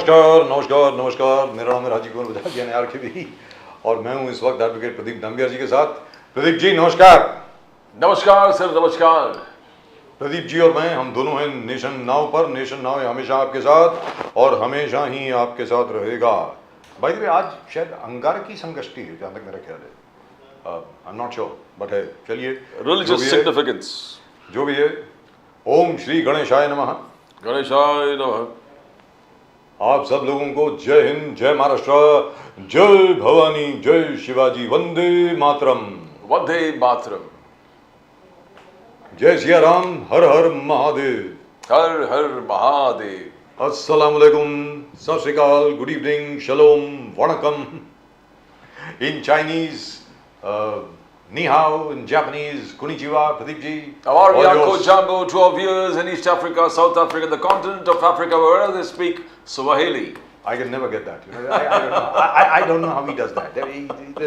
नमस्कार नमस्कार नमस्कार। मेरा नाम है राजीव कुमार बजाज यानी RKB और मैं हूं इस वक्त एडवोकेट प्रदीप नंबियार जी के साथ। प्रदीप जी नमस्कार। नमस्कार सर, नमस्कार। प्रदीप जी और मैं हम दोनों हैं नेशन नाउ पर। नेशन नाउ है हमेशा आपके साथ और हमेशा ही आपके साथ रहेगा। भाई द वे आज शायद अंगारकी संकष्टी है जहाँ तक मेरा ख्याल है। I am not sure but है। चलिए रिलीजियस सिग्निफिकेंस जो भी है। ओम श्री गणेशाय नमः। गणेशाय नमः। आप सब लोगों को जय हिंद, जय महाराष्ट्र, जय भवानी, जय शिवाजी, वंदे मातरम। वंदे मातरम। जय सिया राम, हर हर महादेव। हर हर महादेव। अस्सलाम वालेकुम, सत श्री अकाल, गुड इवनिंग, शलोम, वणकम। In Chinese ni hao, in Japanese konnichiwa, Pradeep ji. Our All Yako yours. Jambo to our viewers in East Africa, South Africa, the continent of Africa, wherever they speak Swahili. I can never get that. You know, I don't know. I don't know how he does that.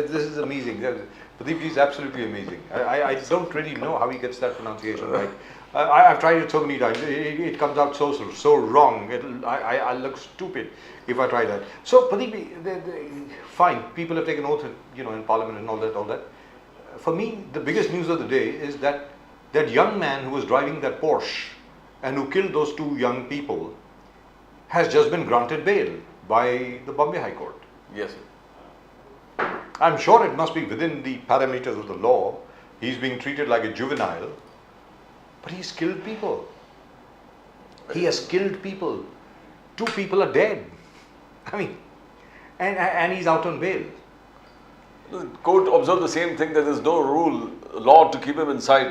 This is amazing. Pradeep ji is absolutely amazing. I don't really know how he gets that pronunciation right. I've tried it so many times. It comes out so wrong. I look stupid if I try that. So Pradeep, fine. People have taken oath, in Parliament and all that. For me, the biggest news of the day is that young man who was driving that Porsche and who killed those two young people has just been granted bail by the Bombay High Court. Yes, sir. I'm sure it must be within the parameters of the law. He's being treated like a juvenile, but he's killed people. He has killed people. 2 people are dead. I mean, and he's out on bail. The court observed the same thing, that there is no law to keep him inside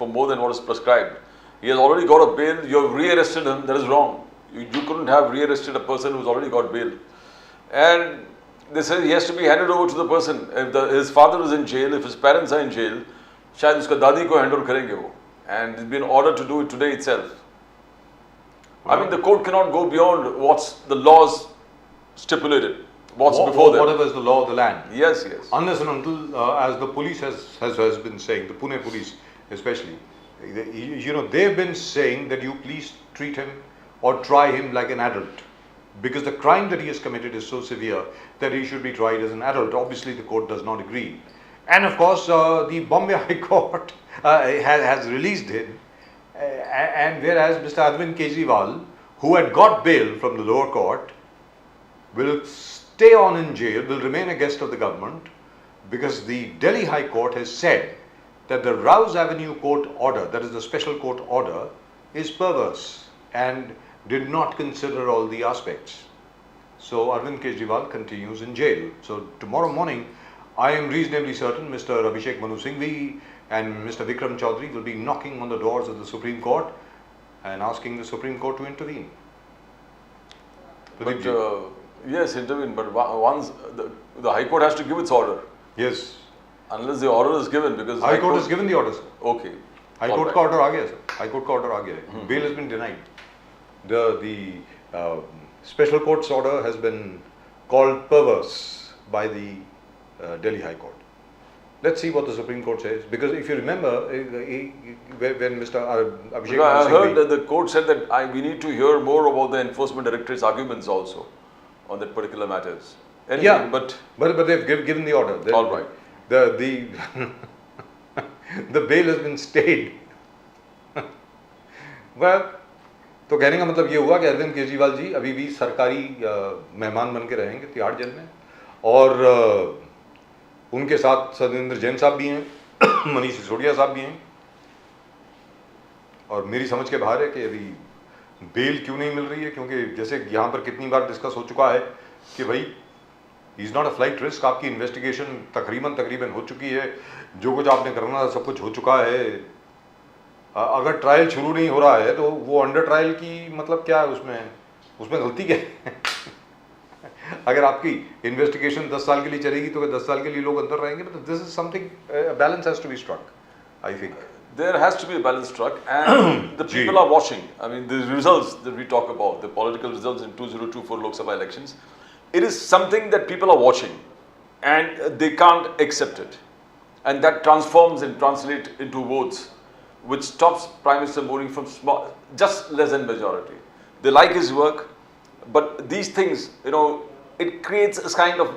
for more than what is prescribed. He has already got a bail, you have rearrested him, that is wrong. You couldn't have rearrested a person who's already got bail. And they say he has to be handed over to the person. If his father is in jail, if his parents are in jail, शायद उसका दादी को hand over करेंगे वो. And it's been ordered to do it today itself. I mean, the court cannot go beyond what's the laws stipulated. What's before them. Whatever is the law of the land. Yes, yes. Unless and until, as the police has been saying, the Pune police especially, they've been saying that you please treat him or try him like an adult. Because the crime that he has committed is so severe that he should be tried as an adult. Obviously, the court does not agree. And of course, the Bombay High Court has released him. And whereas Mr. Arvind Kejriwal, who had got bail from the lower court, will stay on in jail, will remain a guest of the government, because the Delhi High Court has said that the Rouse Avenue court order, that is the special court order, is perverse and did not consider all the aspects. So Arvind Kejriwal continues in jail. So tomorrow morning, I am reasonably certain Mr. Abhishek Manu Singhvi and Mr. Vikram Chaudhary will be knocking on the doors of the Supreme Court and asking the Supreme Court to intervene. But yes, intervene, but once the High Court has to give its order. Yes. Unless the order is given, because High Court has given the order, sir. Okay. High Court का order आ गया sir. High Court का order आ गया है. Bail has been denied. The special court's order has been called perverse by the Delhi High Court. Let's see what the Supreme Court says, because if you remember when Mr. Abhishek I Manu heard Singhvi, that the court said that we need to hear more about the Enforcement Directorate's arguments also on that particular matters. Anyway, yeah, but they've given the order. All right. The the bail has been stayed. Well, तो कहने का मतलब ये हुआ कि अरविंद केजरीवाल जी अभी भी सरकारी मेहमान बन के रहेंगे तिहाड़ जेल में, और उनके साथ सत्येंद्र जैन साहब भी हैं, मनीष सिसोदिया साहब भी हैं, और मेरी समझ के बाहर है कि अभी बेल क्यों नहीं मिल रही है, क्योंकि जैसे यहाँ पर कितनी बार डिस्कस हो चुका है कि भाई is not a flight risk, आपकी इन्वेस्टिगेशन तकरीबन हो चुकी है, जो कुछ आपने करना था सब कुछ हो चुका है, अगर ट्रायल शुरू नहीं हो रहा है तो वो अंडर ट्रायल की मतलब क्या है, उसमें गलती क्या है? अगर आपकी इन्वेस्टिगेशन 10 साल के लिए चलेगी तो 10 साल के लिए लोग अंदर रहेंगे, तो this is something, balance has to be struck, I think. There has to be a balance struck, and the people are watching. I mean, the results that we talk about, the political results in 2024 Lok Sabha elections, it is something that people are watching, and they can't accept it, and that transforms and translates into votes, which stops Prime Minister Modi from just less than majority. They like his work. But these things, it creates a kind of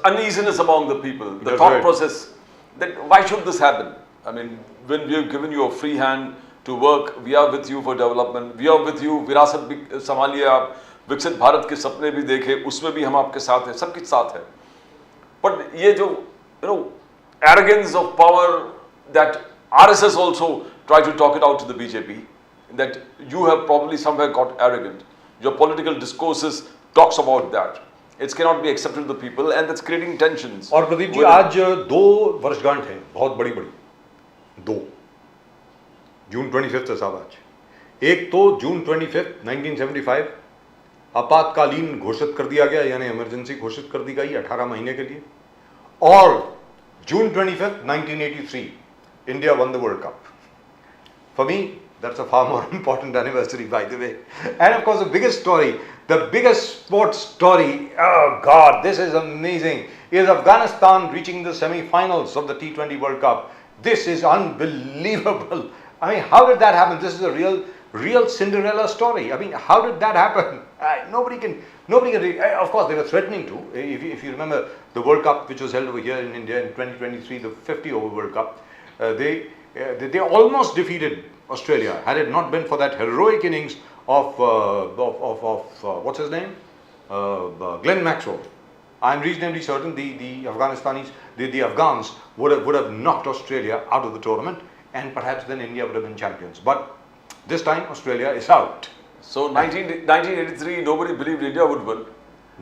uneasiness among the people. The That's thought right. process that why should this happen? I mean, when we have given you a free hand to work, we are with you for development. We are with you. विरासत भी संभालिए आप, विकसित भारत के सपने भी देखें, उसमें भी हम आपके साथ हैं, सबके साथ हैं. But ये जो arrogance of power that RSS also try to talk it out to the BJP, that you have probably somewhere got arrogant. Your political discourses talks about that. It cannot be accepted to the people and that's creating tensions. और प्रदीप जी आज 2 वर्षगांठ है बहुत बड़ी बड़ी 2 जून 25 है साहब आज. एक तो जून 25 1975 आपातकालीन घोषित कर दिया गया यानी इमरजेंसी घोषित कर दी गई 18 महीने के लिए. और जून 25 1983 India one the world cup. For me, that's a far more important anniversary, by the way. And of course, the biggest story, the biggest sports story, oh God, this is amazing, is Afghanistan reaching the semi-finals of the T20 World Cup. This is unbelievable. I mean, how did that happen? This is a real Cinderella story. I mean, how did that happen? Nobody can. Of course, they were threatening to. If you remember the World Cup, which was held over here in India in 2023, the 50 over World Cup, they almost defeated Australia. Had it not been for that heroic innings of what's his name, Glenn Maxwell, I'm reasonably certain the Afghanistanis, the Afghans would have knocked Australia out of the tournament, and perhaps then India would have been champions. But this time Australia is out. So 1983, nobody believed India would win.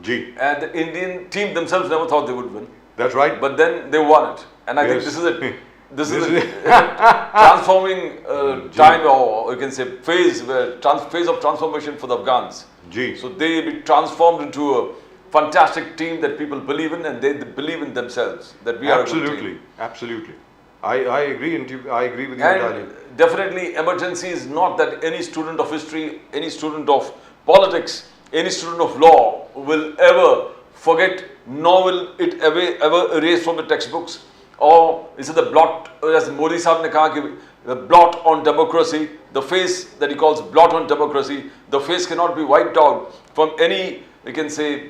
Gee, And the Indian team themselves never thought they would win. that's right. But then they won it. And I think Yes. this is it. This is This a transforming time, or you can say phase of transformation for the Afghans. Gee. So they be transformed into a fantastic team that people believe in, and they believe in themselves that we are a good Absolutely, team. absolutely. I agree with you entirely. And definitely, emergency is not that any student of history, any student of politics, any student of law will ever forget, nor will it ever erase from the textbooks. Or is it the blot, as Modi Sahib ne kaha ki the blot on democracy, the face that he calls blot on democracy, the face cannot be wiped out from any, we can say,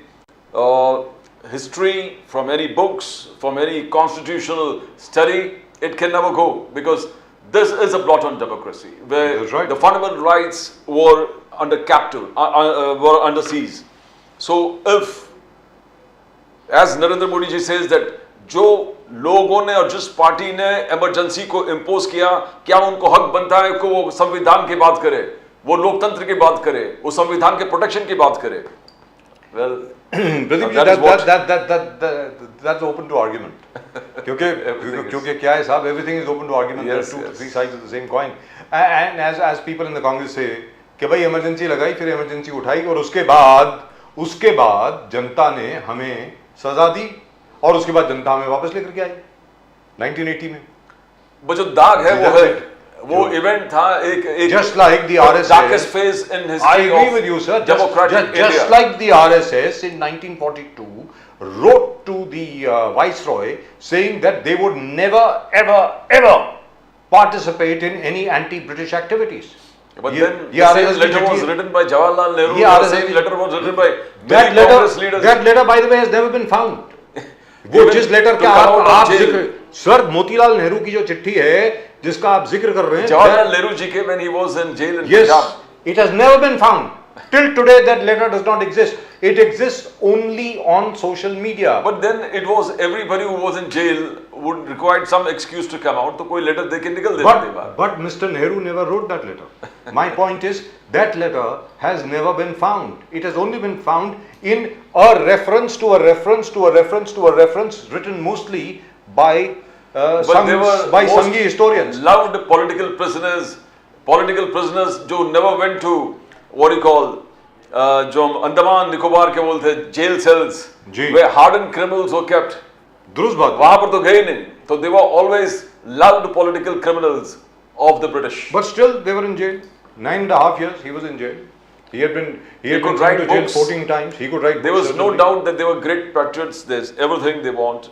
history, from any books, from any constitutional study. It can never go, because this is a blot on democracy, where That's right. the fundamental rights were under were under siege. So if, as Narendra Modi ji says, that जो लोगों ने और जिस party ने emergency को impose किया, क्या उनको हक बनता है कि वो संविधान की बात करे, वो लोकतंत्र की बात करे, वो संविधान के प्रोटेक्शन की बात करे? Well, Pradeep ji, that is what- that's open to argument. क्योंकि क्या है साहब, everything is open to argument. Yes, There are yes. 3 sides of the same coin. And as people in the Congress say कि भाई emergency लगाई, फिर emergency उठाई, और उसके बाद जनता ने हमें सजा दी, और उसके बाद जनता हमें वापस लेकर के आई 1980 में. वो जो दाग है वो That's है, it. वो इवेंट था एक Just like the RSS. darkest phase in I history agree of with you, sir. democratic Just India. like the RSS in 1942 wrote to the Viceroy saying that they would never, ever participate in any anti-British activities. But ये- then ये the RSS same letter की was चिट्ठी है. written by Jawaharlal Nehru. ये The RSS same letter was written by That many Congress leaders. letter, by the way, has never been found. वो Even जिस letter to का come out of आप jail. जिक्र, sir Motilal Nehru की जो चिट्ठी है जिसका आप जिक्र कर रहे हैं, Jawaharlal Nehru ji came when he was in jail in yes, Punjab. it has never been found. Till today, that letter does not exist. It exists only on social media. But then it was everybody who was in jail would require some excuse to come out. तो कोई letter दे के निकल देते थे बाहर. But Mr. Nehru never wrote that letter. My point is that letter has never been found. It has only been found in a reference to a reference to a reference to a reference written mostly by But they were by most Sanghi historians. loved political prisoners जो never went to what you call जो हम अंडमान निकोबार के बोलते हैं jail cells ji. where hardened criminals were kept. दुरुस्त बात. वहां पर तो गए नहीं, तो they were always loved political criminals of the British. But still, they were in jail. 9.5 years he was in jail. He had been could sent write to jail books. 14 times. He could write There books. was no certainly. doubt that they were great patriots. There's everything they want.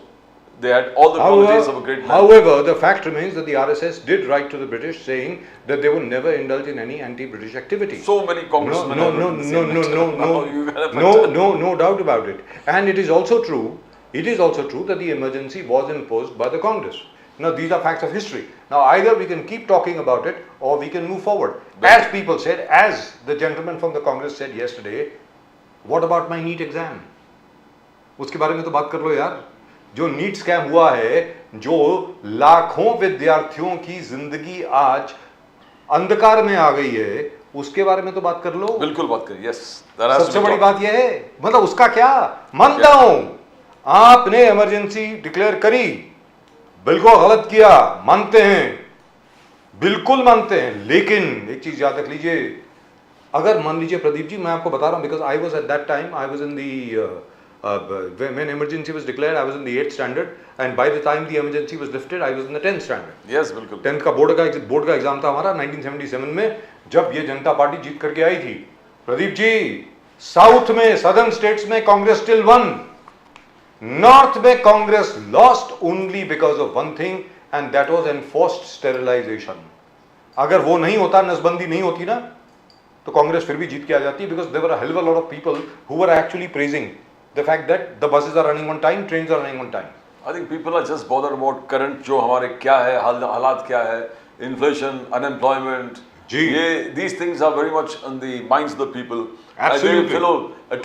They had all the qualities of a great man. However, the fact remains that the RSS did write to the British saying that they would never indulge in any anti-British activity. So many congressmen have written the same letter. No doubt about it. And it is also true that the emergency was imposed by the Congress. Now, these are facts of history. Now, either we can keep talking about it or we can move forward. As people said, as the gentleman from the Congress said yesterday, what about my NEET exam? उसके बारे में तो बात कर लो यार. जो NEET scam हुआ है, जो लाखों विद्यार्थियों की जिंदगी आज अंधकार में आ गई है, उसके बारे में तो बात कर लो. बिल्कुल बात करिए. यस, सबसे बड़ी बात यह है, मतलब उसका क्या, मानता हूं आपने इमरजेंसी डिक्लेयर करी, बिल्कुल गलत किया, मानते हैं, बिल्कुल मानते हैं, लेकिन एक चीज याद रख लीजिए, अगर मान लीजिए प्रदीप जी, मैं आपको बता रहा हूं, because I was at that time, I was in the when emergency was declared, I was in the 8th standard, and by the time the emergency was lifted, I was in the 10th standard. Yes, बिल्कुल. 10th का board का exam था हमारा 1977 में, जब ये जनता party जीत करके आई थी. प्रदीप जी, साउथ में, सदर्न स्टेट्स में कांग्रेस स्टिल वन, नॉर्थ में Congress lost only because of one thing, and that was enforced sterilization. अगर वो नहीं होता, नसबंदी नहीं होती ना, तो कांग्रेस फिर भी जीत के आ जाती, because there were a hell of a lot of people who were actually praising the fact that the buses are running on time, trains are running on time. I think people are just bothered about current जो हमारे क्या है, हालात क्या है, inflation, unemployment. ये these things are very much on the minds of the people. Absolutely.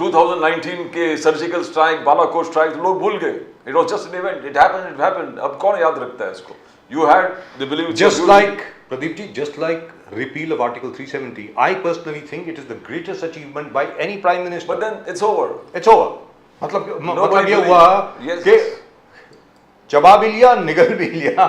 2019 के surgical strike, Balakot strike, लोग भूल गए. It was just an event. It happened. अब कौन याद रखता है इसको? You had the belief. Just like Pradeep ji, just like repeal of Article 370, I personally think it is the greatest achievement by any prime minister. But then it's over. It's over. मतलब ये हुआ कि चबा भी लिया, निगल भी लिया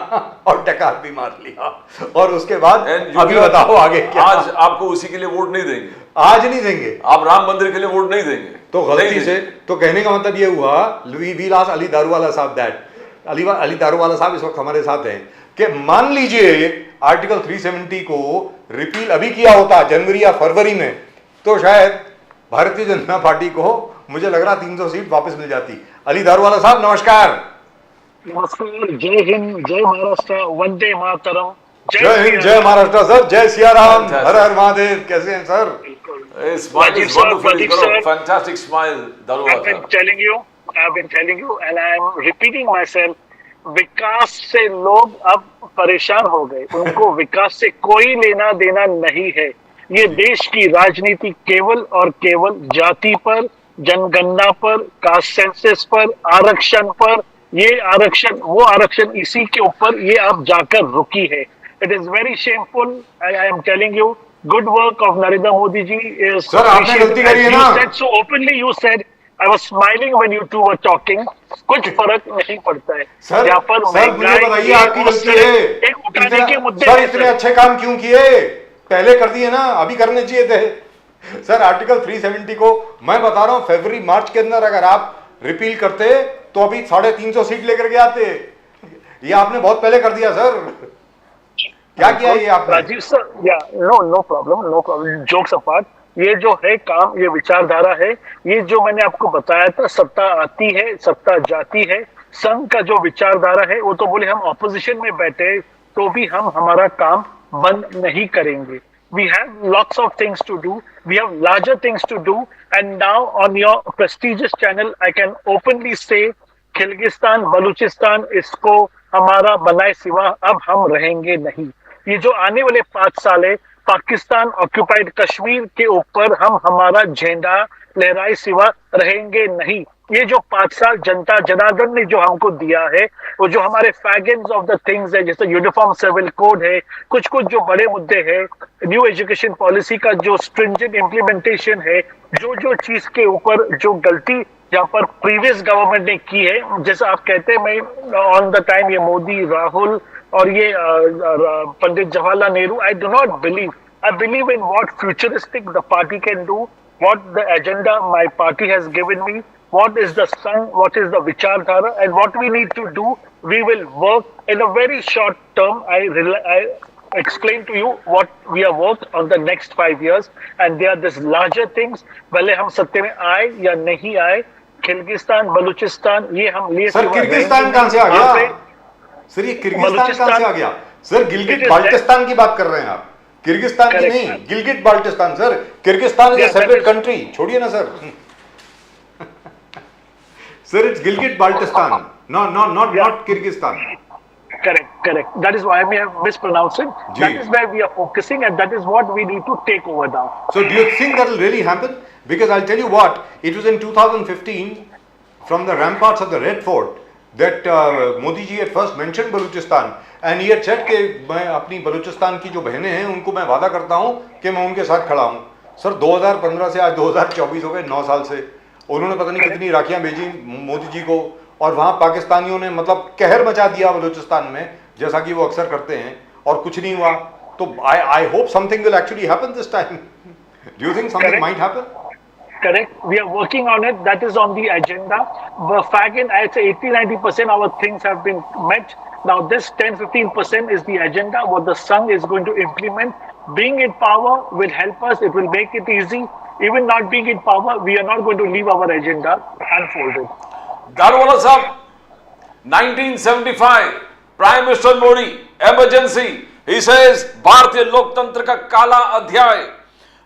और डकार भी मार लिया, और उसके बाद अभी बताओ आगे क्या. आज आपको उसी के लिए वोट नहीं देंगे. आज नहीं देंगे. आप राम मंदिर के लिए वोट नहीं देंगे. तो गलती से, तो कहने का मतलब ये हुआ, वी लास्ट अली दारूवाला साहब दैट, अली दारूवाला साहब इस वक्त हमारे साथ हैं, कि मान लीजिए आर्टिकल 370 को रिपील अभी किया होता जनवरी या फरवरी में, तो शायद भारतीय जनता पार्टी को, मुझे लग रहा 300 सीट वापस मिल जाती. अली दारूवाला साहब नमस्कार. नमस्कार, जय हिंद, जय महाराष्ट्र, वंदे मातरम. जय हिंद, जय महाराष्ट्र सर, जय सिया राम, हर हर महादेव. कैसे हैं sir? Fantastic smile, Daruwala. I've been telling you and I am repeating myself, विकास से लोग अब परेशान हो गए, उनको विकास से कोई लेना देना नहीं है. ये देश की राजनीति केवल और केवल जाति पर, जनगणना पर, कास्ट सेंसस पर, आरक्षण पर, ये आरक्षण वो आरक्षण, इसी के ऊपर ये अब जाकर रुकी है. It is very shameful. I am telling you, good work of Narendra Modi ji is. Sir आपने गलती करी है ना. So openly you said, I was smiling when you two were talking. कुछ फर्क नहीं पड़ता है. सर, यहाँ पर सर मुझे बताइए, आपकी गलती है. एक उठाने के मुद्दे सर इतने अच्छे काम क्यों किए? पहले कर दिए ना, अभी करने चाहिए थे. सर आर्टिकल 370 को मैं बता रहा हूं, फरवरी मार्च के अंदर अगर आप रिपील करते तो अभी 350 सीट लेकर के आते. ये आपने बहुत पहले कर दिया सर. क्या किया ये आपने? राजीव सर, या नो प्रॉब्लम. जोक्स अपार्ट, ये जो है काम, ये विचारधारा है, ये जो मैंने आपको बताया था, सत्ता आती है, सत्ता जाती है. संघ का जो विचारधारा है, वो तो बोले हम ऑपोजिशन में बैठे तो भी हम हमारा काम बंद नहीं करेंगे. We have lots of things to do. We have larger things to do. And now on your prestigious channel, I can openly say, खिलगिस्तान, Balochistan, इसको हमारा बनाए सिवा अब हम रहेंगे नहीं. ये जो आने वाले 5 साल है, पाकिस्तान ऑक्यूपाइड कश्मीर के ऊपर हम हमारा झंडा लहराए सिवा रहेंगे नहीं. ये जो 5 साल जनता जनार्दन ने जो हमको दिया है, वो जो हमारे फैगन्स ऑफ द थिंग्स है, जैसे यूनिफॉर्म सिविल कोड है, कुछ जो बड़े मुद्दे हैं, न्यू एजुकेशन पॉलिसी का जो स्ट्रिंजेंट इम्प्लीमेंटेशन है, जो चीज के ऊपर जो गलती जहाँ पर प्रीवियस गवर्नमेंट ने की है, जैसा आप कहते हैं, मैं ऑन द टाइम ये मोदी, राहुल और ये Pandit Jawaharlal Nehru, I do not believe. I believe in what futuristic the party can do, what the agenda my party has given me, what is the sun, what is the vichardhara, and what we need to do. We will work in a very short term. I explain to you what we have worked on the next 5 years, and there are these larger things. भले हम सत्ते में आए या नहीं आए, Kyrgyzstan, Balochistan ये हम लिए सर किर्गिस्तान कहां से आ गया? सर ये किर्गिस्तान कहां से आ गया? सर गिलगिट बाल्टिस्तान की बात कर रहे हैं आप, किर्गिस्तान की नहीं, Gilgit Baltistan. Sir Kyrgyzstan is a separate country, छोड़िए ना sir. Sir it's Gilgit Baltistan, not Kyrgyzstan. Correct. That is why we have mispronounced it. That is where we are focusing, and that is what we need to take over now. So do you think that will really happen? Because I'll tell you what, it was in 2015 from the ramparts of the Red Fort that Modi ji had first mentioned Balochistan, and he had said कि मैं अपनी बलूचिस्तान की जो बहनें हैं उनको मैं वादा करता हूं कि मैं उनके साथ खड़ा हूं। सर 2015 से आज 2024 हो गए, 9 साल से उन्होंने पता नहीं कितनी राखियां भेजी मोदी जी को, और वहां पाकिस्तानियों ने मतलब कहर मचा दिया बलूचिस्तान में, जैसा कि वो अक्सर करते हैं, और कुछ नहीं हुआ। तो I hope something will actually happen this time. Do you think something might happen? Correct. We are working on it. That is on the agenda. The fact is, I'd say 80-90% our things have been met. Now this 10-15% is the agenda, what the Sangh is going to implement. Being in power will help us. It will make it easy. Even not being in power, we are not going to leave our agenda unfolded. Daruwala Sahab, 1975, Prime Minister Modi, emergency. He says, Bharatiya Loktantra ka kala adhyay.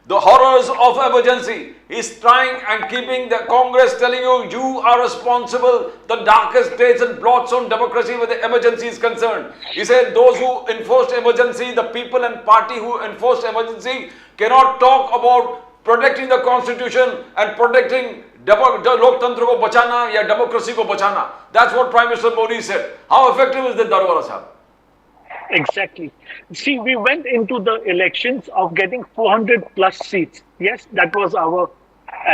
The horrors of emergency. He's trying and keeping the Congress telling you are responsible, the darkest days and blots on democracy where the emergency is concerned. He said those who enforced emergency, the people and party who enforced emergency cannot talk about protecting the constitution and protecting Loktantra ko bachana ya democracy ko bachana. That's what Prime Minister Modi said. How effective is that, Daruwala Sahab? Exactly. See, we went into the elections of getting 400 plus seats. Yes, that was our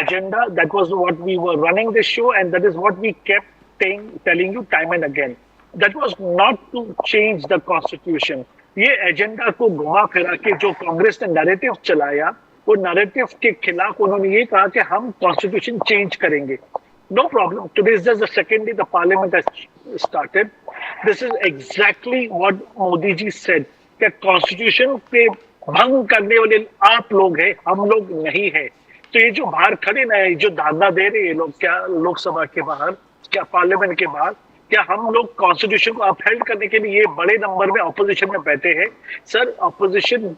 agenda. That was what we were running the show, and that is what we kept telling you time and again. That was not to change the constitution. ये agenda को घुमा फिरा के जो कांग्रेस ने narrative चलाया, वो narrative के खिलाफ उन्होंने ये कहा कि हम कॉन्स्टिट्यूशन चेंज करेंगे। No problem. Today is just the second day the parliament has started. This is exactly what Modi ji said. कि constitution पे भंग करने वाले आप लोग हैं, हम लोग नहीं है। तो ये जो बाहर खड़े ना, जो धरना दे रहे हैं लोग, क्या लोकसभा के बाहर, क्या पार्लियामेंट के बाहर, क्या हम लोग कॉन्स्टिट्यूशन को अपहेल्ड करने के लिए बड़े नंबर में ऑपोजिशन में बैठे हैं? सर ऑपोजिशन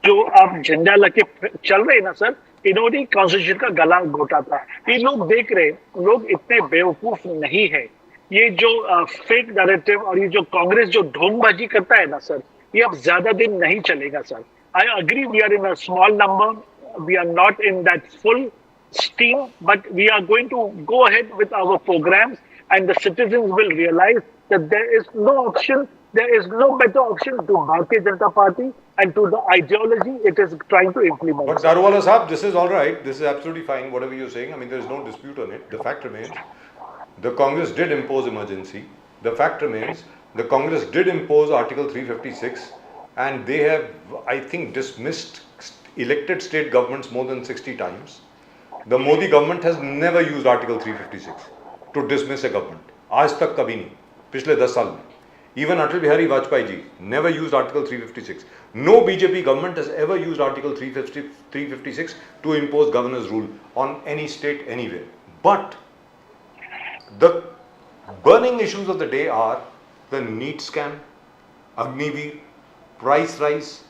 जो आप झंडा लेके चल रहे हैं ना सर, इन्होंने कॉन्स्टिट्यूशन का गला घोटा था। ये लोग देख रहे, लोग इतने बेवकूफ नहीं है। ये जो फेक नैरेटिव और ये जो कांग्रेस जो ढोंगबाजी करता है ना सर, ये अब ज्यादा दिन नहीं चलेगा sir. I agree, we are in a small number, we are not in that full steam, but we are going to go ahead with our programs, and the citizens will realize that there is no option, there is no better option to Bharatiya Janata Party and to the ideology it is trying to implement. But Daruwala Sahab, this is all right. This is absolutely fine, whatever you're saying. I mean, there is no dispute on it. The fact remains, the Congress did impose emergency. The fact remains, the Congress did impose Article 356, and they have, I think, dismissed elected state governments more than 60 times. The Modi government has never used Article 356 to dismiss a government. आज तक कभी नहीं, पिछले 10 साल में. Even Atal Bihari Vajpayee ji never used Article 356. No BJP government has ever used Article 356 to impose governor's rule on any state anywhere. But the burning issues of the day are the NEET scam, Agniveer, price rise,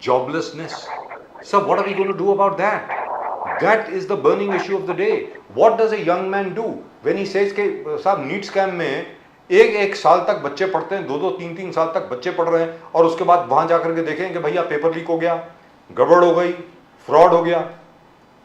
joblessness. So what are we going to do about that? That is the burning issue of the day. What does a young man do when he says कि साहब NEET scam में एक साल तक बच्चे पढ़ते हैं, 2 3 साल तक बच्चे पढ़ रहे हैं, और उसके बाद वहां जाकर के देखें कि भैया पेपर लीक हो गया, गड़बड़ हो गई, फ्रॉड हो गया.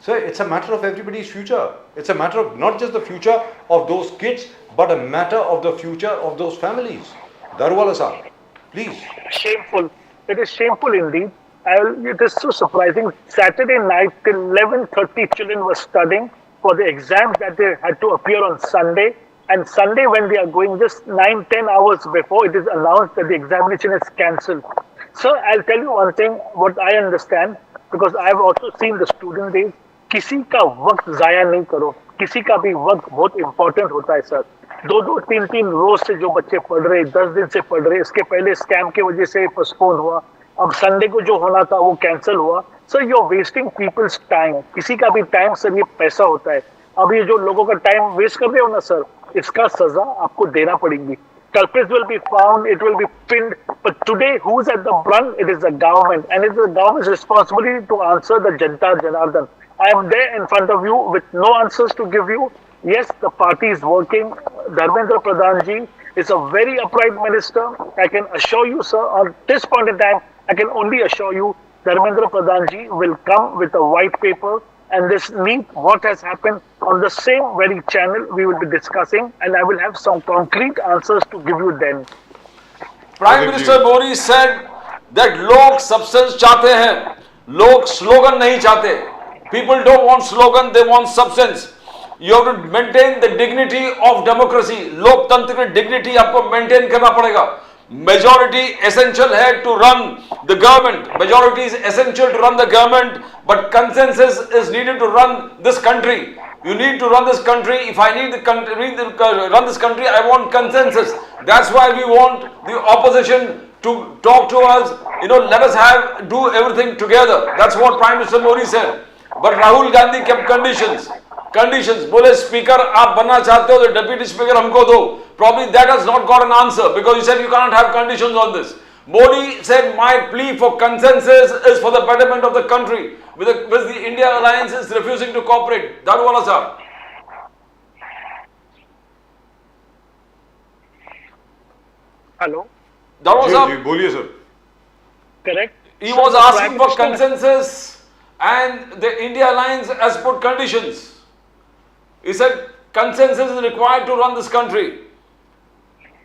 So it's a matter of everybody's future. It's a matter of not just the future of those kids, but a matter of the future of those families. Daruwala Sahab, please. Shameful. It is shameful indeed. It is so surprising. Saturday night till 11:30 children were studying for the exams that they had to appear on Sunday. And Sunday when they are going, just 9-10 hours before, it is announced that the examination is cancelled. So I'll tell you one thing, what I understand, because I have also seen the student days, किसी का वक्त जाया नहीं करो, किसी का भी वक्त बहुत इंपॉर्टेंट होता है सर. 2-2, 3-3 रोज से जो बच्चे पढ़ रहे, 10 दिन से पढ़ रहे, इसके पहले स्कैम की वजह से पोस्टपोन हुआ, अब संडे को जो होना था वो कैंसिल हुआ. Sir you are wasting people's time. किसी का भी टाइम सर ये पैसा होता है. अब ये जो लोगों का टाइम वेस्ट कर रहे हो ना सर, इसका सजा आपको देना पड़ेगी. Culprits will be found, it will be pinned. But today, who's at the brunt? It is the government, and it is the government's responsibility to answer the Janta Janardan. I am there in front of you with no answers to give you. Yes, the party is working. Dharmendra Pradhan ji is a very upright minister. I can assure you, sir, on this point in time, I can only assure you, Dharmendra Pradhan ji will come with a white paper. And this NEET, what has happened on the same very channel we will be discussing, and I will have some concrete answers to give you then. Prime Minister Modi said that log substance चाहते हैं, लोग slogan नहीं चाहते. People don't want slogan, they want substance. You have to maintain the dignity of democracy. लोकतंत्र की dignity आपको maintain करना पड़ेगा. Majority essential है to run the government. Majority is essential to run the government, but consensus is needed to run this country. You need to run this country. If I need the country, run this country, I want consensus. That's why we want the opposition to talk to us. Let us do everything together. That's what Prime Minister Modi said. But Rahul Gandhi kept conditions. बोले speaker आप बनना चाहते हो तो deputy speaker हमको दो. Probably that has not got an answer because you said you cannot have conditions on this. Modi said my plea for consensus is for the betterment of the country. With the India alliance is refusing to cooperate. Dadwala sahab. Hello. Dadwala sahab. बोलिए sir. Correct. He was asking for consensus and the India alliance has put conditions. He said consensus is required to run this country.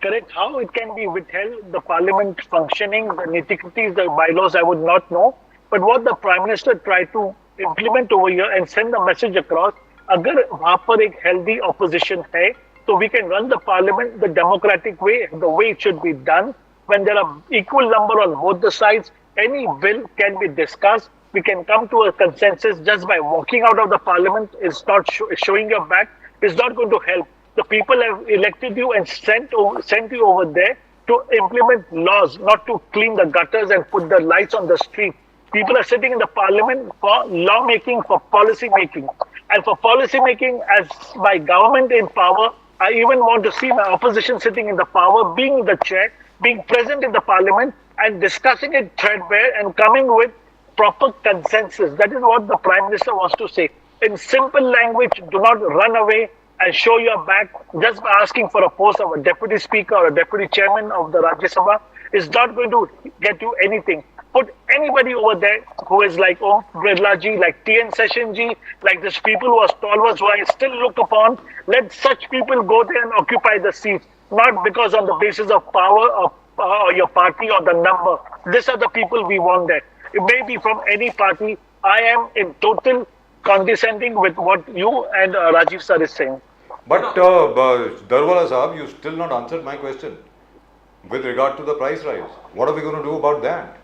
Correct. How it can be withheld, the parliament functioning, the nitty-gritties, the bylaws, I would not know. But what the Prime Minister tried to implement over here and send the message across, अगर वहाँ पर एक healthy opposition है, so we can run the parliament the democratic way, the way it should be done. When there are equal number on both the sides, any bill can be discussed. We can come to a consensus just by walking out of the parliament. Is not showing your back. Is not going to help. The people have elected you and sent you over there to implement laws, not to clean the gutters and put the lights on the street. People are sitting in the parliament for law making, for policy making. And for policy making, as my government in power, I even want to see my opposition sitting in the power, being the chair, being present in the parliament and discussing it threadbare and coming with proper consensus. That is what the Prime Minister wants to say. In simple language, do not run away and show your back just by asking for a post of a deputy speaker or a deputy chairman of the Rajya Sabha is not going to get you anything. Put anybody over there who is like Om Birla ji, like T.N. Session ji, like these people who are stalwarts who I still look upon. Let such people go there and occupy the seats, not because on the basis of power or your party or the number. These are the people we want there. It may be from any party. I am in total condescending with what you and Rajiv sir is saying. But Darwala Sahab, you still not answered my question with regard to the price rise. What are we going to do about that?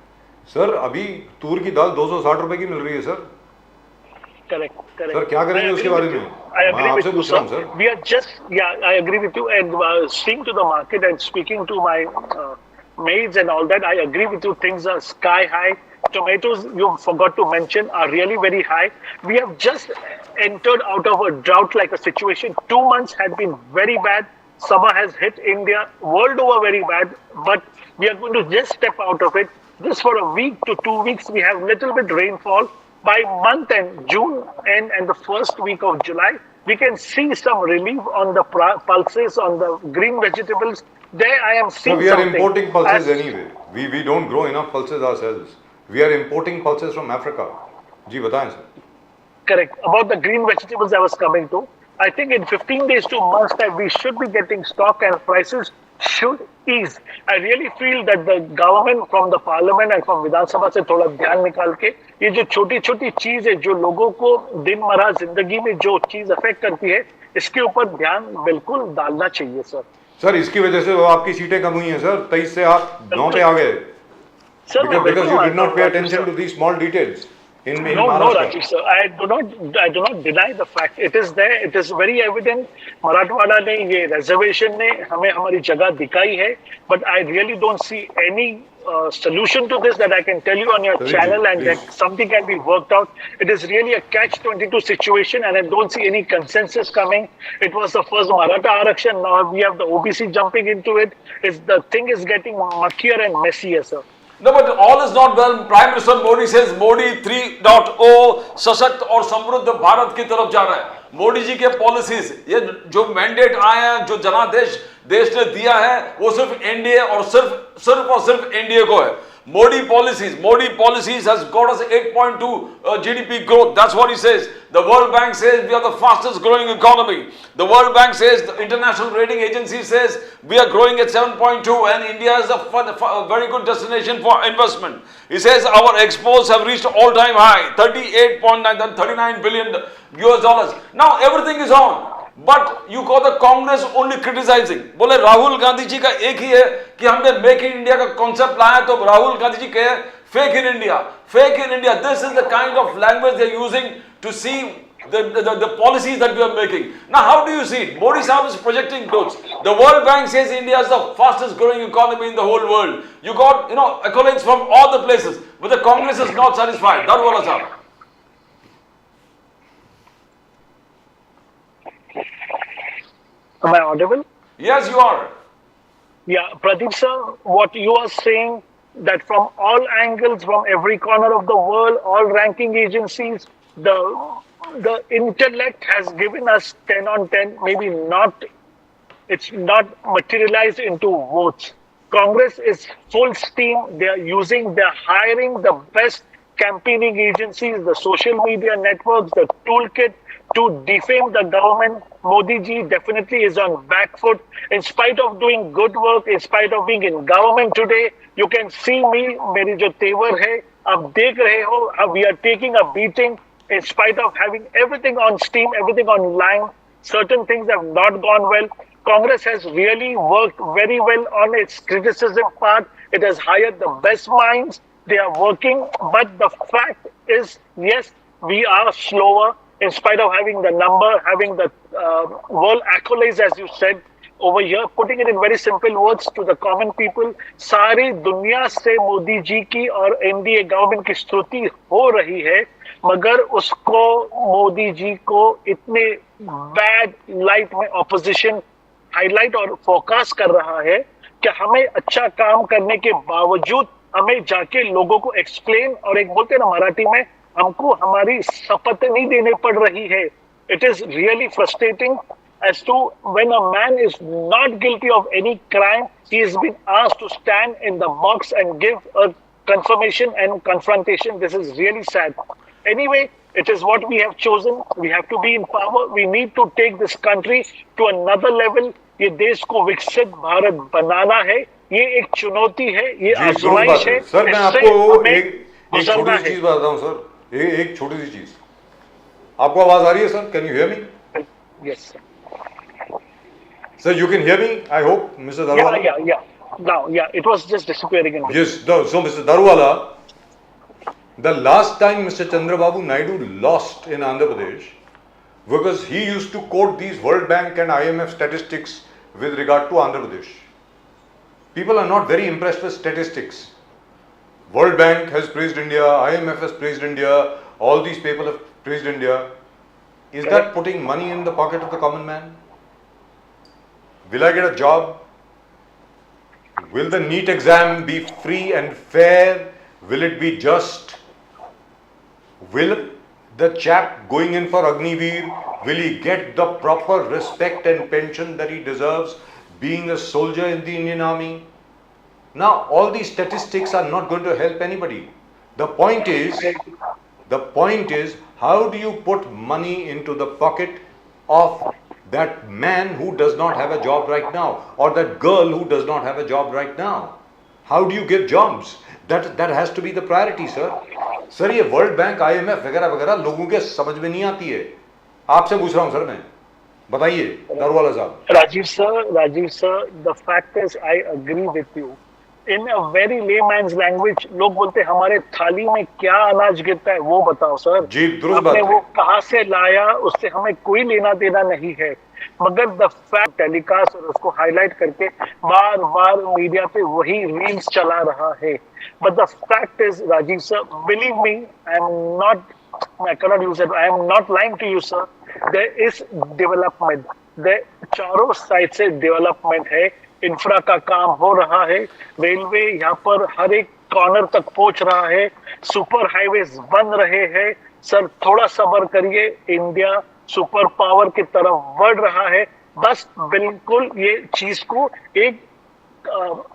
Sir, अभी तूर की दाल 260 रुपए की मिल रही है sir. Correct. Sir क्या करेंगे उसके बारे में? मैं आपसे पूछ रहा हूँ sir. We are just, I agree with you. And seeing to the market and speaking to my maids and all that, I agree with you. Things are sky high. Tomatoes, you forgot to mention, are really very high. We have just entered out of a drought-like a situation. 2 months had been very bad. Summer has hit India world over very bad. But we are going to just step out of it. Just for a week to 2 weeks, we have little bit rainfall. By month end, June end and the first week of July, we can see some relief on the pulses, on the green vegetables. There I am seeing we are something. Importing pulses anyway. We don't grow enough pulses ourselves. We are importing pulses from Africa. जी बताएं sir. Correct. About the green vegetables I was coming to. I think in 15 days to months time, we should be getting stock and prices should ease. I really feel that the government from the parliament and from Vidhan Sabha से थोड़ा ध्यान निकाल के ये जो छोटी-छोटी चीज है जो लोगों को दिनमरा जिंदगी में जो चीज अफेक्ट करती है इसके ऊपर ध्यान बिल्कुल डालना चाहिए सर. सर इसकी वजह से आपकी सीटें कम हुई हैं सर. 23 से आप 9 पे आ गए. Because you did not pay attention to these small details. In No, Rajiv sir. I do not deny the fact. It is there. It is very evident. Marathwada ने ये reservation ने हमें हमारी जगह दिखाई है. But I really don't see any solution to this that I can tell you on your Please, channel, and please. that something can be worked out. It is really a catch-22 situation, and I don't see any consensus coming. It was the first Maratha Arakshan, now we have the OBC jumping into it. The thing is getting muckier and messier, sir. No, but all is not well. Prime Minister Modi says Modi 3.0 सशक्त और समृद्ध भारत की तरफ जा रहा है। मोदी जी के policies, ये जो मैंडेट आए हैं, जो जनादेश देश ने दिया है, वो सिर्फ एनडीए और सिर्फ एनडीए को है। Modi policies has got us 8.2 GDP growth. That's what he says. The World Bank says we are the fastest growing economy. The World Bank says, the International Rating Agency says we are growing at 7.2, and India is a very good destination for investment. He says our exports have reached all-time high, 38.9, 39 billion US dollars. Now everything is on. But you got the Congress only criticizing. बोले राहुल गांधी जी का एक ही है कि हमने make in India का concept लाया, तो राहुल गांधी जी कहे fake in India, fake in India. This is the kind of language they are using to see the policies that we are making. Now how do you see it? Modi Sahib is projecting growth. The World Bank says India is the fastest growing economy in the whole world. You got accolades from all the places, but the Congress is not satisfied. Darwala Sahib. Am I audible? Yes, you are. Yeah, Pradeep sir, what you are saying, that from all angles, from every corner of the world, all ranking agencies, the intellect has given us 10 on 10, maybe not, it's not materialized into votes. Congress is full steam, they're hiring the best campaigning agencies, the social media networks, the toolkit to defame the government. Modi ji definitely is on back foot. In spite of doing good work, in spite of being in government today, you can see me, मेरी जो तेवर है, आप देख रहे हो, we are taking a beating in spite of having everything on steam, everything online. Certain things have not gone well. Congress has really worked very well on its criticism part. It has hired the best minds. They are working, but the fact is, yes, we are slower. In spite of having the number, having the world accolades, as you said over here, putting it in very simple words to the common people, सारी दुनिया से मोदी जी की और NDA government की स्तुति हो रही है, मगर उसको मोदी जी को इतने बैड लाइट में ऑपोजिशन हाईलाइट और फोकस कर रहा है कि हमें अच्छा काम करने के बावजूद हमें जाके लोगों को एक्सप्लेन, और एक बोलते हैं ना मराठी में, हमको हमारी शपथ नहीं देने पड़ रही है. It is really frustrating as to when a man is not guilty of any crime, he has been asked to stand in the box and give a confirmation and confrontation. This is really sad. Anyway, it is what we have chosen. We have to be in power. We need to take this country to another level. ये देश को विकसित भारत बनाना है. ये एक चुनौती है, ये आजमाइश है. सर मैं आपको एक छोटी सी चीज बताता हूँ सर. एक छोटी सी चीज, आपको आवाज आ रही है sir? Can you hear me? Yes sir, you can hear me, I hope, mister Daruwalla. या नाउ या it was just disappearing in yes. So mister Daruwalla, the last time Mr. Chandrababu Naidu lost in Andhra Pradesh, because he used to quote these World Bank and IMF statistics with regard to Andhra Pradesh. People are not very impressed with statistics. World Bank has praised India, IMF has praised India, all these people have praised India. Is that putting money in the pocket of the common man? Will I get a job? Will the NEET exam be free and fair? Will it be just? Will the chap going in for Agniveer, will he get the proper respect and pension that he deserves being a soldier in the Indian Army? Now, all these statistics are not going to help anybody. The point is, how do you put money into the pocket of that man who does not have a job right now, or that girl who does not have a job right now? How do you give jobs? That has to be the priority, sir. Sir, ये world bank, IMF वगैरह वगैरह लोगों के समझ में नहीं आती है. आपसे पूछ रहा हूँ सर मैं, बताइए दारूवाला साहब. Rajiv sir, the fact is I agree with you. In a very layman's language, लोग बोलते हमारे थाली में क्या अनाज गिरता है वो बताओ सर. जी, दुरुस्त बात आपने है. वो कहाँ से लाया, उससे हमें कोई लेना देना नहीं है. मगर द फैक्ट टेलीकास्ट और उसको हाईलाइट करके बार बार मीडिया पे वही रील्स चला रहा है. But the fact is Rajiv sir, believe me, I cannot use it. I am not lying to you, sir. There is development. चारों साइड से डेवलपमेंट है. इंफ्रा का काम हो रहा है. रेलवे यहाँ पर हर एक कॉर्नर तक पहुंच रहा है. सुपर हाईवेज बन रहे हैं. सर थोड़ा सब्र करिए. इंडिया सुपर पावर की तरफ बढ़ रहा है. बस बिल्कुल ये चीज को एक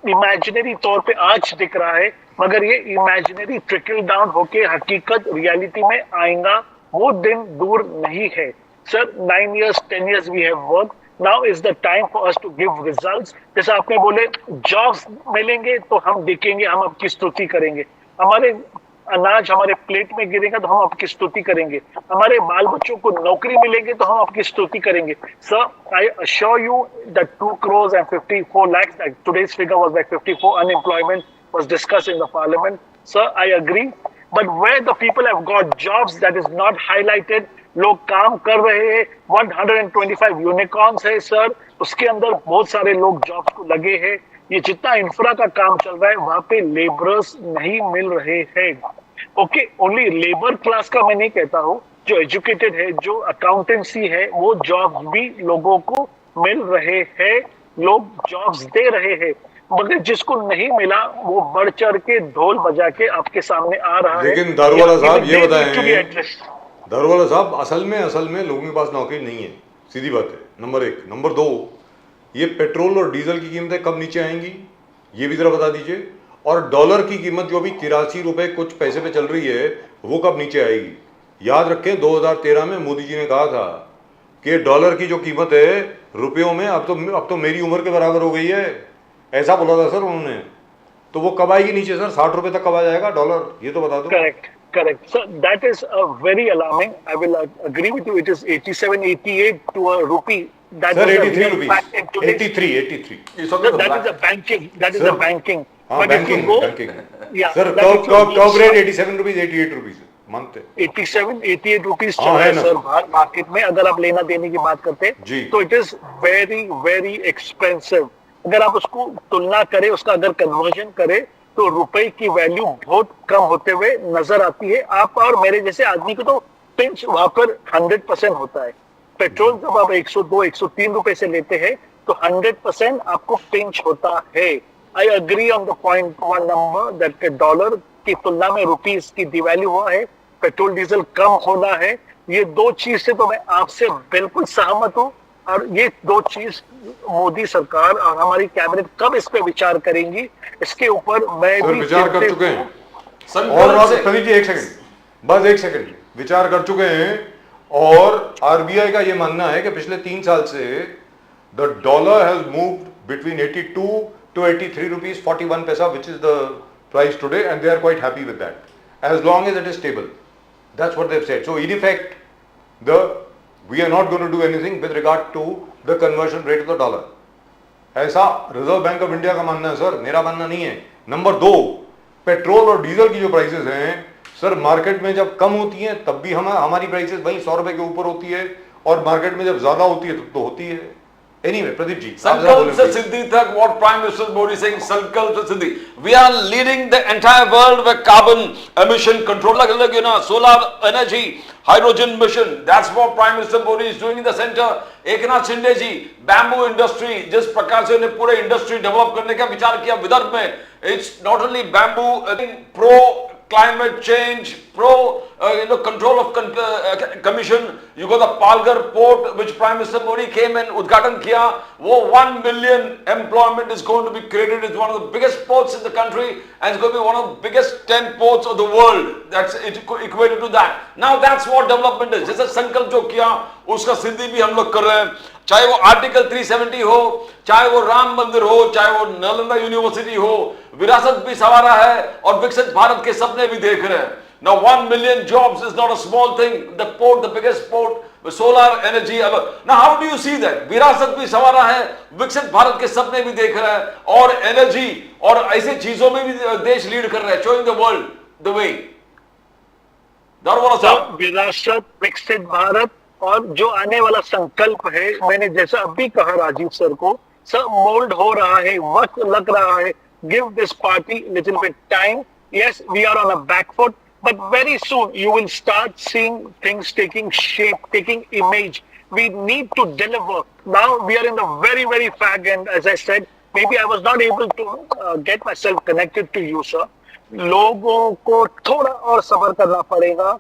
इमेजिनरी तौर पे आज दिख रहा है, मगर ये इमेजिनरी ट्रिकल डाउन होके हकीकत रियलिटी में आएगा, वो दिन दूर नहीं है. Sir 9 years 10 years we have worked. Now is the time for us to give results. जैसे आपने बोले जॉब्स मिलेंगे तो हम दिखेंगे, हम आपकी स्तुति करेंगे. हमारे अनाज हमारे प्लेट में गिरेगा तो हम आपकी स्तुति करेंगे. हमारे बाल बच्चों को नौकरी मिलेंगे तो हम आपकी स्तुति करेंगे. Sir I assure you that 2 crores and 54 lakhs, that today's figure was like 54 unemployment was discussed in the parliament. Sir, I agree. But where the people have got jobs, that is not highlighted. लोग काम कर रहे हैं. 125 unicorns है sir, उसके अंदर बहुत सारे लोग जॉब्स को लगे हैं. ये जितना इंफ्रा का काम चल रहा है वहां पे लेबरर्स नहीं मिल रहे हैं. ओके, ओनली लेबर क्लास का मैं नहीं कहता हूँ. जो एजुकेटेड है, जो अकाउंटेंसी है, वो जॉब्स भी लोगों को मिल रहे हैं. लोग जॉब्स दे रहे हैं, मगर जिसको नहीं मिला वो बढ़ चढ़ के ढोल बजा के आपके सामने आ रहा है. लेकिन दारूवाला साहब ये बताएं, दारूवाला साहब असल में लोगों के पास नौकरी नहीं है. सीधी बात है. नंबर 1. नंबर 2, ये पेट्रोल और डीजल की कीमतें कब नीचे आएंगी ये भी जरा बता दीजिए. और डॉलर की कीमत जो अभी 83 रुपए कुछ पैसे पे चल रही है वो कब नीचे आएगी. याद रखें 2013 में मोदी जी ने कहा था कि डॉलर की जो कीमत है रुपयों में अब तो मेरी उम्र के बराबर हो गई है, ऐसा बोला था सर उन्होंने. तो वो कब आएगी नीचे सर? 60 रुपए तक कब आ जाएगा डॉलर, ये तो बता दो. Correct. So that is very alarming. I will agree with you. It is 87, 88 to a rupee. That Sir, is 83 a real rupees. fact in today's- 83. That is a banking. That is Sir. a banking. हाँ, But if you banking, go, banking. yeah, sir that if you top rate 87 rupees 88 rupees मानते. 87, 88 rupees चल हाँ, रहा है है ना, sir sir. बाहर market में. अगर आप लेना देने की बात करते जी. तो it is very very expensive. अगर आप उसको तुलना करें, उसका अगर कन्वर्जन करें तो रुपए की वैल्यू बहुत कम होते हुए नजर आती है. आप और मेरे जैसे आदमी को तो पिंच वहां पर 100% होता है. पेट्रोल जब आप 102, 103 रुपए से लेते हैं तो 100% आपको पिंच होता है. I agree on the point one number that dollar की तुलना में रुपीज की डिवैल्यू हुआ है. पेट्रोल डीजल कम होना है. ये दो चीज से तो मैं आपसे बिल्कुल सहमत हूँ. और ये दो चीज मोदी सरकार और हमारी कैबिनेट कब इस पे विचार करेंगी, इसके ऊपर मैं सर भी विचार कर चुके हैं. संकल्प और से प्रदीप जी 1 सेकंड, बस 1 सेकंड. विचार कर चुके हैं और आरबीआई का ये मानना है कि पिछले 3 साल से the dollar has moved between 82 to 83 rupees 41 paisa, which is the price today, and they are quite happy with that as long as it is stable. That's what they've said. So in effect, we are not going to do anything with regard to the conversion rate of the dollar. ऐसा reserve bank of India का मानना है sir, मेरा मानना नहीं है. Number 2, petrol और diesel की जो प्राइसेस हैं सर, मार्केट में जब कम होती हैं तब भी हमारी प्राइसेस वहीं 100 रुपए के ऊपर होती है, और मार्केट में जब ज्यादा होती है तब तो होती है. Anyway, Pradeep ji, संकल्प से सिद्धि तक, what Prime Minister Modi is saying, संकल्प से सिद्धि. We are leading the entire world with carbon emission control. Like, you know, solar energy, hydrogen mission. That's what Prime Minister Modi is doing in the center. Eknath Shinde ji, bamboo industry, जिस प्रकार से उन्हें पूरे industry develop करने का विचार किया विदर्भ में. It's not only bamboo, pro climate change, pro control of commission. You got the Palghar port, which Prime Minister Modi came and udghatan kiya. वो 1 million employment is going to be created. It's one of the biggest ports in the country, and it's going to be one of the biggest 10 ports of the world. That's equated to that. Now that's what development is. जैसे संकल्प जो किया उसका सिद्धि भी हम लोग कर रहे हैं. चाहे वो आर्टिकल 370 हो, चाहे वो राम मंदिर हो, चाहे वो नालंदा यूनिवर्सिटी हो, विरासत भी संवारा है और विकसित भारत के सपने भी देख रहे हैं. Now 1 million jobs is not a small thing. The port, the biggest port, with solar energy. Now how do you see that? विरासत भी संवारा है, विकसित भारत के सपने भी देख रहा है, और एनर्जी और ऐसी चीजों में भी देश लीड कर रहा है, showing the world the way. Daruwalla साहब, विरासत, विकसित भारत और जो आने वाला संकल्प है, मैंने जैसा अभी कहा राजीव सर को, सर मोल्ड हो रहा है, वक्त लग रहा है. Give this party little bit time. Yes, we are on a back foot, but very soon you will start seeing things taking shape, taking image. We need to deliver. Now we are in the very, very fag end. As I said, maybe I was not able to get myself connected to you, sir. लोगों को थोड़ा और सब्र करना पड़ेगा.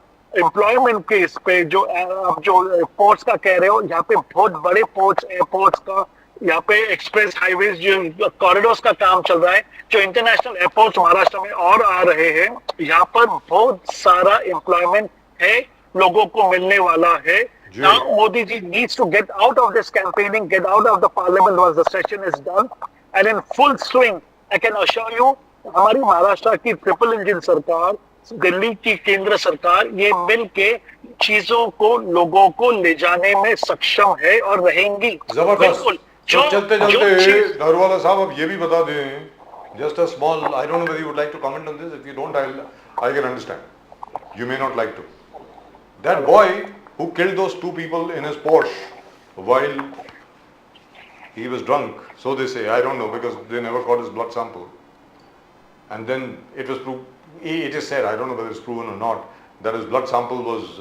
Employment के इस पे जो आप जो पोर्ट्स का कह रहे हो, यहाँ पे बहुत बड़े पोर्ट्स, एयरपोर्ट्स का, यहाँ पे एक्सप्रेस हाईवेज जो कॉरिडोर्स का काम चल रहा है, जो इंटरनेशनल एयरपोर्ट्स महाराष्ट्र में और आ रहे हैं, यहाँ पर बहुत सारा एम्प्लॉयमेंट है, लोगों को मिलने वाला है. Now Modi ji needs to get out of this campaigning, get out of the parliament once the session is done, and in full swing. I can assure you, हमारी महाराष्ट्र की ट्रिपल इंजन सरकार, दिल्ली की केंद्र सरकार, ये मिल के चीजों को, लोगों को ले जाने में सक्षम है और रहेंगी. जबरदस्त. चलते चलते दारूवाला साहब अब ये भी बता दें, just a small, I don't know whether you would like to comment on this. If you don't, I can understand. You may not like to. That boy who killed those two people in his Porsche while he was drunk, so they say, I don't know, because they never got his blood sample. And then it was proved, it is said, I don't know whether it's proven or not, that his blood sample was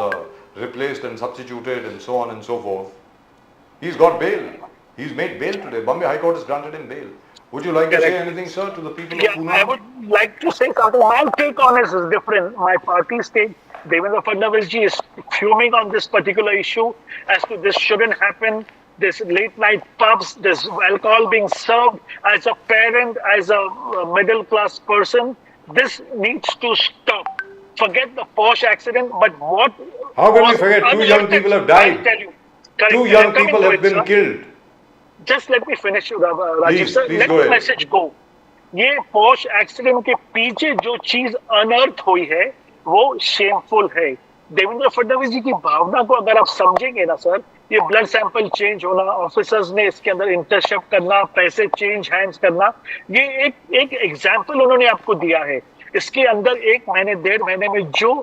replaced and substituted and so on and so forth. He's got bail. He's made bail today. Bombay High Court has granted him bail. Would you like to say anything, sir, to the people of Pune? I would like to say something. My take on this is different. My party's take, Devendra Fadnavis ji is fuming on this particular issue as to this shouldn't happen. This late night pubs, this alcohol being served. As a parent, as a middle class person, this needs to stop. Forget the Porsche accident, but what? How can we forget? Two young people have died. I'll tell you. Two young people have been killed. Just let me finish, Rajiv sir. Please Let go the ahead. message go. ये Porsche accident के पीछे जो चीज अनर्थ हुई है वो shameful है. देवेंद्र फडणवीस जी की भावना को अगर आप समझेंगे ना सर, ये ब्लड सैंपल चेंज होना, ऑफिसर्स ने इसके अंदर इंटरसेप्ट करना, पैसे चेंज हैंड्स करना, ये एक एग्जाम्पल उन्होंने आपको दिया है. इसके अंदर 1 महीने 1.5 महीने में जो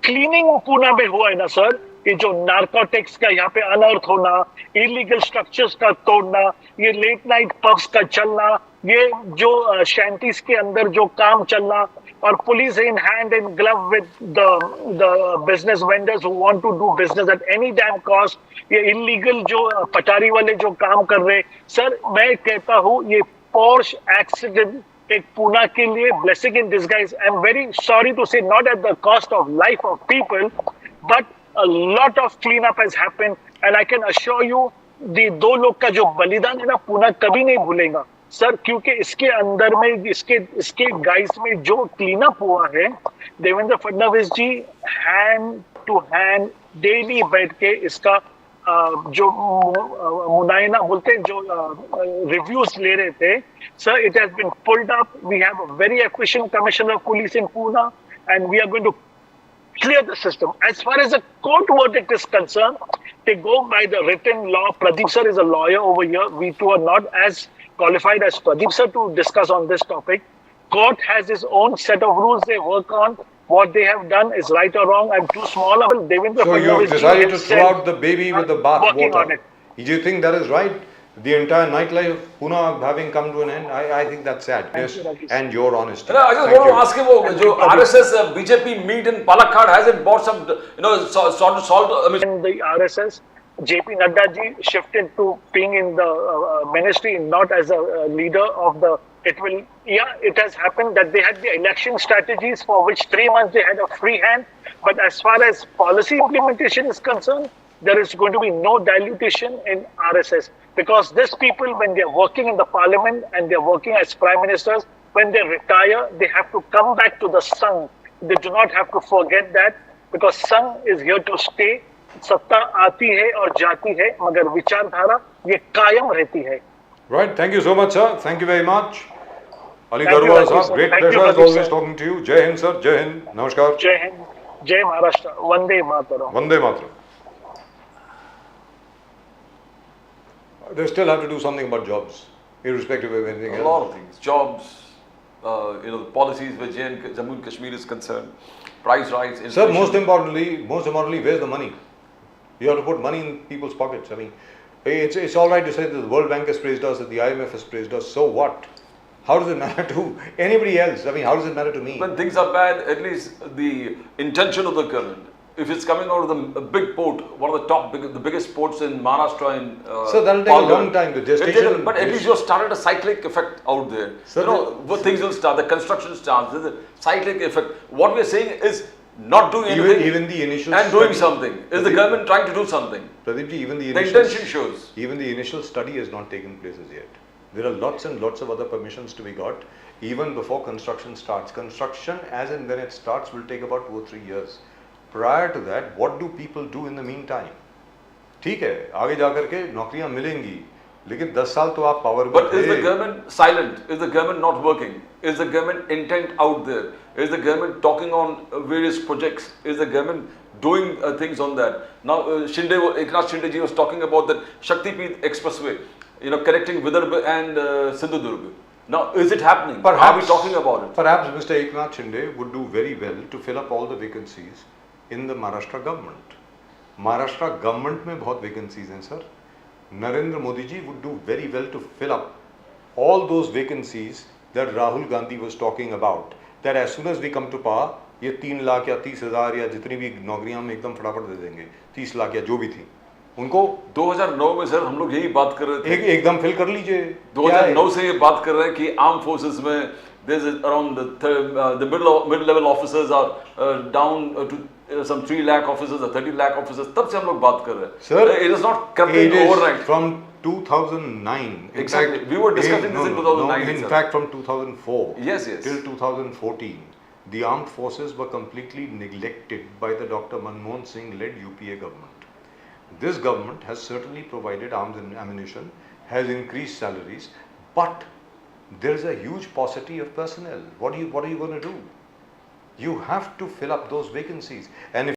क्लीनिंग पुणे में हुआ है ना सर, ये जो नार्कोटिक्स का यहाँ पे अनर्थ होना, इलीगल स्ट्रक्चर्स का तोड़ना, ये लेट नाइट पब्स का चलना, ये जो शैंटीज के अंदर जो काम चलना, और police in hand in glove with the business vendors who want to do business at any damn cost, ये इलीगल जो पटारी वाले जो काम कर रहे. सर मैं कहता हूँ ये पोर्श एक्सीडेंट एक पुणे के लिए blessing in disguise. I am very sorry to say, not at the cost of life of people, but a lot of cleanup has happened, and I can assure you दो लोग का जो बलिदान है ना, पुणे कभी नहीं भूलेगा सर, क्योंकि इसके अंदर में इसके गाइस में जो क्लीनअप हुआ है, देवेंद्र फडणवीस जी हैंड टू हैंड डेली बैठ के इसका जो मुनायना बोलते हैं, जो रिव्यूज ले रहे थे sir. It has been pulled up. We have a very efficient commissioner of police in Pune, and we are going to clear the system. As far as the court verdict is concerned, they go by the written law. Pradeep sir is a lawyer over here. We two are not as qualified as Pradeep sir to discuss on this topic. Court has its own set of rules they work on. What they have done is right or wrong. I'm too small. So you have decided to throw out the baby with the bath water. Do you think that is right? The entire nightlife of Pune having come to an end, I think that's sad. Yes, and your honesty. I just want to ask him, जो RSS BJP meet in Palakkad, has it brought some, salt? I mean, the RSS, JP Nadda ji shifted to being in the ministry, not as a leader of the. It has happened that they had the election strategies for which 3 months they had a free hand. But as far as policy implementation is concerned, there is going to be no dilution in RSS. Because these people, when they are working in the parliament and they are working as prime ministers, when they retire, they have to come back to the Sangh. They do not have to forget that, because Sangh is here to stay. सत्ता आती है और जाती है, मगर विचारधारा ये कायम रहती है. Right. Thank you so much, sir. Thank you very much. Ali Daruwala sir, great pleasure as always talking to you. Jai Hind, sir. Jai Hind. Namaskar. Jai Hind. Jai Maharashtra. Vande Mataram. Vande Mataram. They still have to do something about jobs, irrespective of anything else. A lot of things. Jobs, the policies where Jammu and Kashmir is concerned, price rise. Sir, most importantly, where's the money? You have to put money in people's pockets. I mean, it's all right to say that the World Bank has praised us, that the IMF has praised us. So what? How does it matter to anybody else? I mean, how does it matter to me? When things are bad, at least the intention of the government. If it's coming out of the big port, one of the biggest ports in Maharashtra in So that'll take a long time. The gestation, but at least you have started a cyclic effect out there. So you know, things will start, the construction starts, there's a cyclic effect. What we're saying is not doing anything even the initial and doing study- something. Is the government trying to do something? Pradeep ji, even the The initial, intention shows. even the initial study has not taken place as yet. There are lots and lots of other permissions to be got even before construction starts. Construction, as and when it starts, will take about 2 or 3 years. Prior to that, what do people do in the meantime? ठीक है, आगे जाकर के नौकरियां मिलेंगी, लेकिन 10 साल तो आप power But is the government silent? Is the government not working? Is the government intent out there? Is the government talking on various projects? Is the government doing things on that? Now, Eknath Shinde ji was talking about that Shaktipeeth Expressway, you know, connecting Vidarbha and Sindhudurg. Now, is it happening? Are we talking about it? Perhaps Mr. Eknath Shinde would do very well to fill up all the vacancies in the Maharashtra government. Maharashtra government में बहुत vacancies हैं sir. Narendra Modi ji would do very well to fill up all those vacancies that Rahul Gandhi was talking about. That as soon as we come to power, ये 3 लाख या 30,000 या जितनी भी नौकरियां हम एकदम फटाफट दे देंगे, 30 लाख या जो भी थी, उनको 2009 में सर हम लोग यही बात कर रहे थे। एकदम फिल कर लीजिए। 2009 से ये बात कर रहे हैं कि आर्म फोर्सेस में there's around the mid-level officers are down to some 3 lakh officers or 30 lakh officers. तब से हम लोग बात कर रहे हैं। Sir, it is not coming overnight. From 2009. Exactly. We were discussing this in 2009 In itself. fact, from 2004 Yes. till 2014, the armed forces were completely neglected by the Dr. Manmohan Singh led UPA government. This government has certainly provided arms and ammunition, has increased salaries, but there is a huge paucity of personnel. What are you going to do? You have to fill up those vacancies. And if